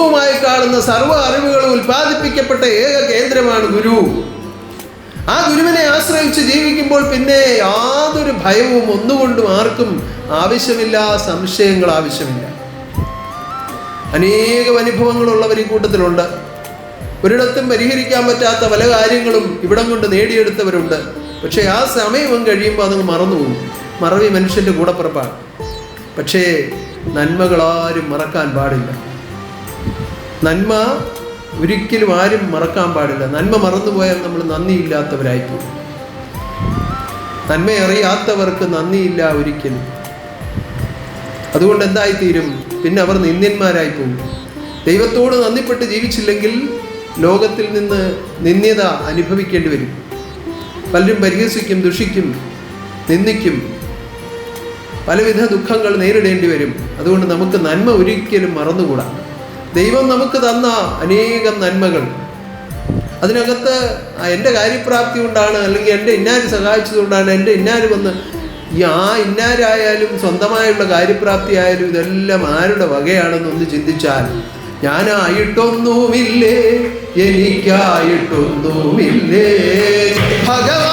ഒന്നുമായി കാണുന്ന സർവ്വ അറിവുകളും ഉൽപ്പാദിപ്പിക്കപ്പെട്ട ഏക കേന്ദ്രമാണ് ഗുരു. ആ ഗുരുവിനെ ആശ്രയിച്ച് ജീവിക്കുമ്പോൾ പിന്നെ യാതൊരു ഭയവും ഒന്നുകൊണ്ടും ആർക്കും ആവശ്യമില്ല, സംശയങ്ങൾ ആവശ്യമില്ല. അനേകം അനുഭവങ്ങളുള്ളവർ ഈ കൂട്ടത്തിലുണ്ട്. ഒരിടത്തും പരിഹരിക്കാൻ പറ്റാത്ത പല കാര്യങ്ങളും ഇവിടം കൊണ്ട് നേടിയെടുത്തവരുണ്ട്. പക്ഷേ ആ സമയം കഴിയുമ്പോൾ അതങ്ങ് മറന്നുപോകും. മറവി മനുഷ്യൻ്റെ കൂടപ്പിറപ്പാണ്. പക്ഷേ നന്മകളാരും മറക്കാൻ പാടില്ല. നന്മ ഒരിക്കലും ആരും മറക്കാൻ പാടില്ല. നന്മ മറന്നുപോയാൽ നമ്മൾ നന്ദിയില്ലാത്തവരായിപ്പോകും. നന്മ അറിയാത്തവർക്ക് നന്ദിയില്ല ഒരിക്കലും. അതുകൊണ്ട് എന്തായിത്തീരും? പിന്നെ അവർ നിന്ദ്യന്മാരായി പോകും. ദൈവത്തോട് നന്ദിപ്പെട്ട് ജീവിച്ചില്ലെങ്കിൽ ലോകത്തിൽ നിന്ന് നിന്ദ്യത അനുഭവിക്കേണ്ടി വരും. പലരും പരിഹസിക്കും, ദുഷിക്കും, നിന്ദിക്കും, പലവിധ ദുഃഖങ്ങൾ നേരിടേണ്ടി വരും. അതുകൊണ്ട് നമുക്ക് നന്മ ഒരിക്കലും മറന്നുകൂടാ. ദൈവം നമുക്ക് തന്ന അനേകം നന്മകൾ, അതിനകത്ത് എൻ്റെ കാര്യപ്രാപ്തി കൊണ്ടാണ്, അല്ലെങ്കിൽ എൻ്റെ ഇന്നാര് സഹായിച്ചതുകൊണ്ടാണ്, എൻ്റെ ഇന്നാര് വന്ന് ഇന്നാരായാലും സ്വന്തമായുള്ള കാര്യപ്രാപ്തി ആയാലും ഇതെല്ലാം ആരുടെ വകയാണെന്നൊന്ന് ചിന്തിച്ചാൽ, ഞാനായിട്ടൊന്നുമില്ലേ, എനിക്കായിട്ടൊന്നുമില്ലേ, ഭഗവാൻ